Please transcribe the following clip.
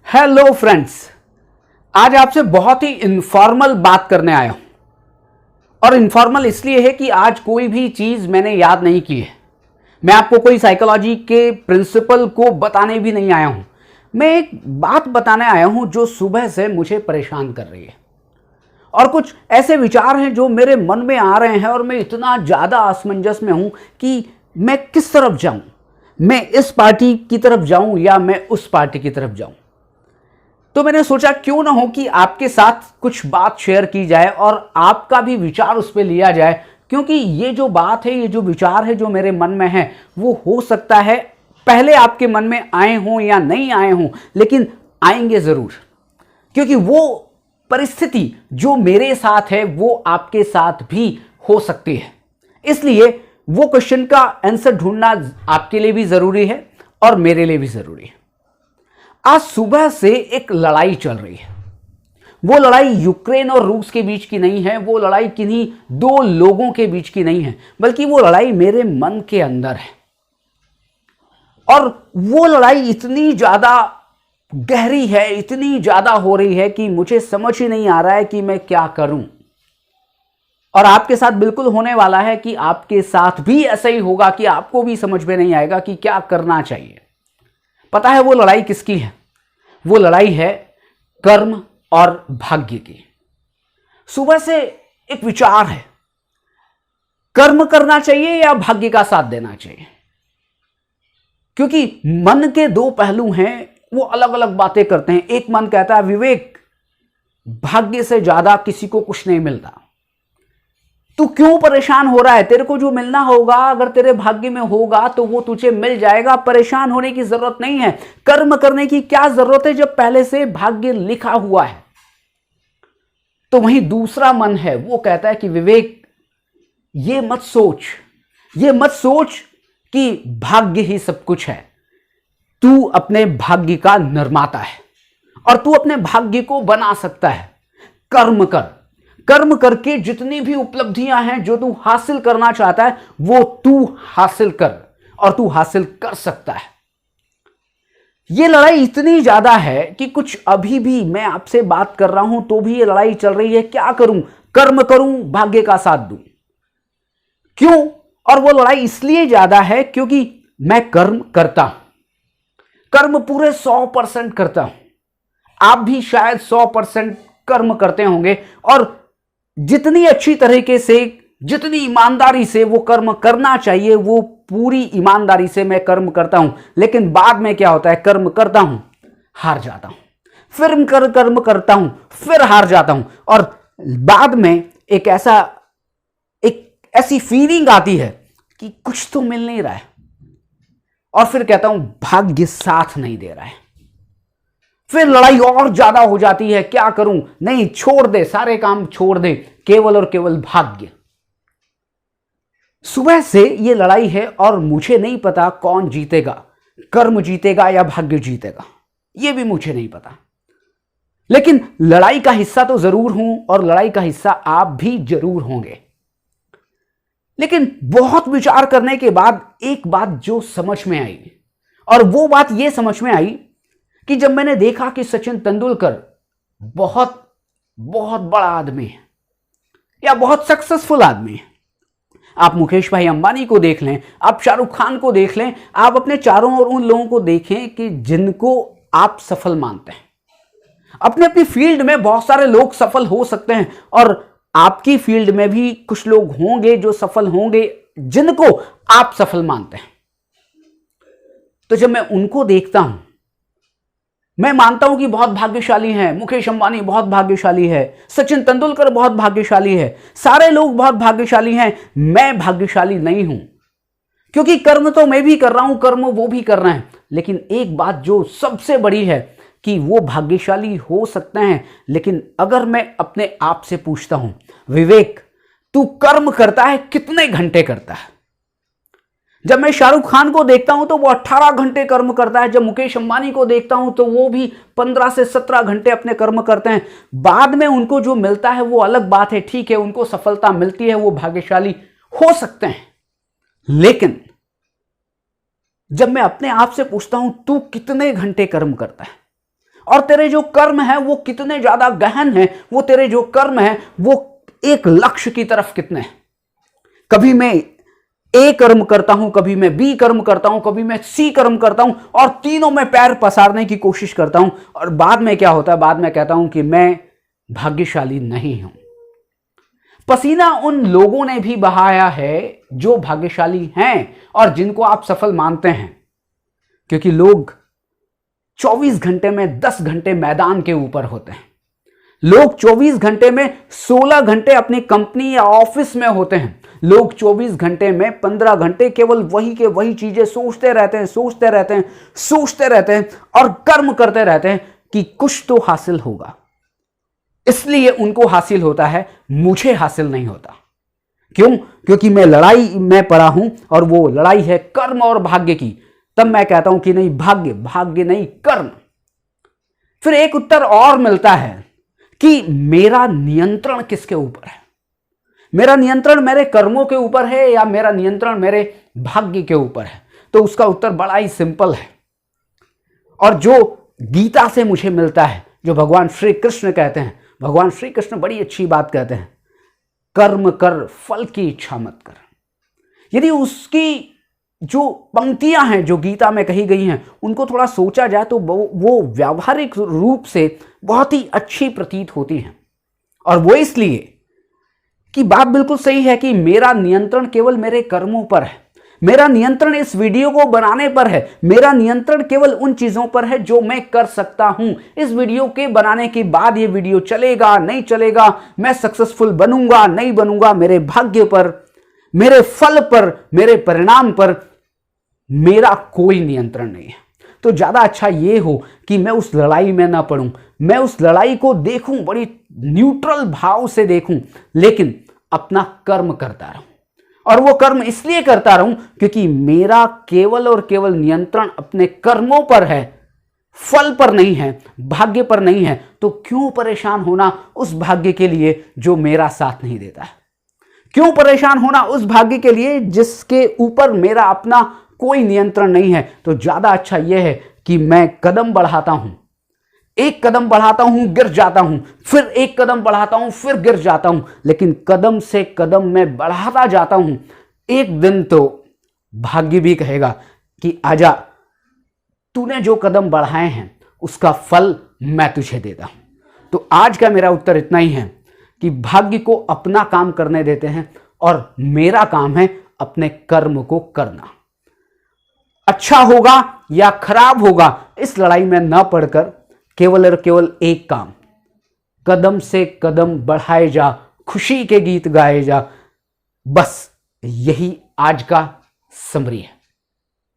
Hello friends, आज आपसे बहुत ही इनफॉर्मल बात करने आया हूं। और इनफॉर्मल इसलिए है कि आज कोई भी चीज मैंने याद नहीं की है। मैं आपको कोई साइकोलॉजी के प्रिंसिपल को बताने भी नहीं आया हूं। मैं एक बात बताने आया हूं जो सुबह से मुझे परेशान कर रही है। और कुछ ऐसे विचार हैं जो मेरे मन में आ रहे हैं और मैं इतना ज्यादा असमंजस में हूं कि मैं किस तरफ जाऊं। मैं इस पार्टी की तरफ जाऊं या मैं उस पार्टी की तरफ जाऊं। तो मैंने सोचा क्यों ना हो कि आपके साथ कुछ बात शेयर की जाए और आपका भी विचार उस पर लिया जाए, क्योंकि ये जो बात है, ये जो विचार है जो मेरे मन में है, वो हो सकता है पहले आपके मन में आए हों या नहीं आए हों, लेकिन आएंगे जरूर। क्योंकि वो परिस्थिति जो मेरे साथ है वो आपके साथ भी हो सकती है। इसलिए वो क्वेश्चन का आंसर ढूंढना आपके लिए भी जरूरी है और मेरे लिए भी जरूरी है। आज सुबह से एक लड़ाई चल रही है। वो लड़ाई यूक्रेन और रूस के बीच की नहीं है, वो लड़ाई किन्हीं दो लोगों के बीच की नहीं है, बल्कि वो लड़ाई मेरे मन के अंदर है। और वो लड़ाई इतनी ज्यादा गहरी है, इतनी ज्यादा हो रही है कि मुझे समझ ही नहीं आ रहा है कि मैं क्या करूं। और आपके साथ बिल्कुल होने वाला है कि आपके साथ भी ऐसा ही होगा कि आपको भी समझ में नहीं आएगा कि क्या करना चाहिए। पता है वो लड़ाई किसकी है? वो लड़ाई है कर्म और भाग्य की। सुबह से एक विचार है, कर्म करना चाहिए या भाग्य का साथ देना चाहिए। क्योंकि मन के दो पहलू हैं, वो अलग अलग बातें करते हैं। एक मन कहता है विवेक, भाग्य से ज्यादा किसी को कुछ नहीं मिलता, तू क्यों परेशान हो रहा है? तेरे को जो मिलना होगा अगर तेरे भाग्य में होगा तो वो तुझे मिल जाएगा, परेशान होने की जरूरत नहीं है। कर्म करने की क्या जरूरत है जब पहले से भाग्य लिखा हुआ है? तो वहीं दूसरा मन है, वो कहता है कि विवेक, ये मत सोच, ये मत सोच कि भाग्य ही सब कुछ है। तू अपने भाग्य का निर्माता है और तू अपने भाग्य को बना सकता है। कर्म कर, कर्म करके जितनी भी उपलब्धियां हैं जो तू हासिल करना चाहता है वो तू हासिल कर, और तू हासिल कर सकता है। ये लड़ाई इतनी ज्यादा है कि कुछ अभी भी मैं आपसे बात कर रहा हूं तो भी ये लड़ाई चल रही है। क्या करूं? कर्म करूं, भाग्य का साथ दूं? क्यों? और वो लड़ाई इसलिए ज्यादा है क्योंकि मैं कर्म करता हूं, कर्म पूरे 100% करता हूं। आप भी शायद 100% कर्म करते होंगे और जितनी अच्छी तरीके से, जितनी ईमानदारी से वो कर्म करना चाहिए वो पूरी ईमानदारी से मैं कर्म करता हूं। लेकिन बाद में क्या होता है? कर्म करता हूं, हार जाता हूं, फिर कर्म करता हूं, फिर हार जाता हूं, और बाद में एक ऐसी फीलिंग आती है कि कुछ तो मिल नहीं रहा है, और फिर कहता हूं भाग्य साथ नहीं दे रहा है। फिर लड़ाई और ज्यादा हो जाती है। क्या करूं? नहीं, छोड़ दे, सारे काम छोड़ दे, केवल और केवल भाग्य। सुबह से ये लड़ाई है और मुझे नहीं पता कौन जीतेगा, कर्म जीतेगा या भाग्य जीतेगा, ये भी मुझे नहीं पता। लेकिन लड़ाई का हिस्सा तो जरूर हूं और लड़ाई का हिस्सा आप भी जरूर होंगे। लेकिन बहुत विचार करने के बाद एक बात जो समझ में आई, और वो बात ये समझ में आई कि जब मैंने देखा कि सचिन तेंदुलकर बहुत बहुत बड़ा आदमी है या बहुत सक्सेसफुल आदमी है। आप मुकेश भाई अंबानी को देख लें, आप शाहरुख खान को देख लें, आप अपने चारों ओर उन लोगों को देखें कि जिनको आप सफल मानते हैं। अपने अपनी फील्ड में बहुत सारे लोग सफल हो सकते हैं और आपकी फील्ड में भी कुछ लोग होंगे जो सफल होंगे जिनको आप सफल मानते हैं। तो जब मैं उनको देखता हूं, मैं मानता हूं कि बहुत भाग्यशाली हैं। मुकेश अंबानी बहुत भाग्यशाली है, सचिन तेंदुलकर बहुत भाग्यशाली है, सारे लोग बहुत भाग्यशाली हैं। मैं भाग्यशाली नहीं हूं, क्योंकि कर्म तो मैं भी कर रहा हूं, कर्म वो भी कर रहे हैं। लेकिन एक बात जो सबसे बड़ी है कि वो भाग्यशाली हो सकते हैं, लेकिन अगर मैं अपने आप से पूछता हूं विवेक, तू कर्म करता है कितने घंटे करता है? जब मैं शाहरुख खान को देखता हूं तो वो 18 घंटे कर्म करता है। जब मुकेश अंबानी को देखता हूं तो वो भी 15 से 17 घंटे अपने कर्म करते हैं। बाद में उनको जो मिलता है वो अलग बात है, ठीक है, उनको सफलता मिलती है, वो भाग्यशाली हो सकते हैं। लेकिन जब मैं अपने आप से पूछता हूं तू कितने घंटे कर्म करता है, और तेरे जो कर्म है वो कितने ज्यादा गहन है, वो तेरे जो कर्म है वो एक लक्ष्य की तरफ कितने हैं। कभी मैं ए कर्म करता हूं, कभी मैं बी कर्म करता हूं, कभी मैं सी कर्म करता हूं और तीनों में पैर पसारने की कोशिश करता हूं और बाद में क्या होता है, बाद में कहता हूं कि मैं भाग्यशाली नहीं हूं। पसीना उन लोगों ने भी बहाया है जो भाग्यशाली हैं और जिनको आप सफल मानते हैं, क्योंकि लोग 24 घंटे में 10 घंटे मैदान के ऊपर होते हैं। लोग 24 घंटे में 16 घंटे अपनी कंपनी या ऑफिस में होते हैं। लोग 24 घंटे में 15 घंटे केवल वही के वही चीजें सोचते रहते हैं, सोचते रहते हैं, सोचते रहते हैं और कर्म करते रहते हैं कि कुछ तो हासिल होगा। इसलिए उनको हासिल होता है, मुझे हासिल नहीं होता। क्यों? क्योंकि मैं लड़ाई में पड़ा हूं और वो लड़ाई है कर्म और भाग्य की। तब मैं कहता हूं कि नहीं, भाग्य भाग्य नहीं, कर्म। फिर एक उत्तर और मिलता है कि मेरा नियंत्रण किसके ऊपर है? मेरा नियंत्रण मेरे कर्मों के ऊपर है या मेरा नियंत्रण मेरे भाग्य के ऊपर है? तो उसका उत्तर बड़ा ही सिंपल है और जो गीता से मुझे मिलता है, जो भगवान श्री कृष्ण कहते हैं, भगवान श्री कृष्ण बड़ी अच्छी बात कहते हैं, कर्म कर फल की इच्छा मत कर। यदि उसकी जो पंक्तियां हैं जो गीता में कही गई हैं उनको थोड़ा सोचा जाए तो वो व्यावहारिक रूप से बहुत ही अच्छी प्रतीत होती हैं। और वो इसलिए कि बात बिल्कुल सही है कि मेरा नियंत्रण केवल मेरे कर्मों पर है, मेरा नियंत्रण इस वीडियो को बनाने पर है, मेरा नियंत्रण केवल उन चीजों पर है जो मैं कर सकता हूं। इस वीडियो के बनाने के बाद ये वीडियो चलेगा नहीं चलेगा, मैं सक्सेसफुल बनूंगा नहीं बनूंगा, मेरे भाग्य पर, मेरे फल पर, मेरे परिणाम पर मेरा कोई नियंत्रण नहीं है। तो ज्यादा अच्छा ये हो कि मैं उस लड़ाई में ना पड़ूं, मैं उस लड़ाई को देखूं, बड़ी न्यूट्रल भाव से देखूं, लेकिन अपना कर्म करता रहूं। और वो कर्म इसलिए करता रहूं क्योंकि मेरा केवल और केवल नियंत्रण अपने कर्मों पर है, फल पर नहीं है, भाग्य पर नहीं है। तो क्यों परेशान होना उस भाग्य के लिए जो मेरा साथ नहीं देता है? क्यों परेशान होना उस भाग्य के लिए जिसके ऊपर मेरा अपना कोई नियंत्रण नहीं है? तो ज्यादा अच्छा यह है कि मैं कदम बढ़ाता हूं, एक कदम बढ़ाता हूं, गिर जाता हूं, फिर एक कदम बढ़ाता हूं, फिर गिर जाता हूं, लेकिन कदम से कदम मैं बढ़ाता जाता हूं। एक दिन तो भाग्य भी कहेगा कि आजा, तूने जो कदम बढ़ाए हैं उसका फल मैं तुझे देता हूं। तो आज का मेरा उत्तर इतना ही है कि भाग्य को अपना काम करने देते हैं और मेरा काम है अपने कर्म को करना। अच्छा होगा या खराब होगा इस लड़ाई में न पड़कर केवल और केवल एक काम, कदम से कदम बढ़ाए जा, खुशी के गीत गाए जा। बस यही आज का समरी है।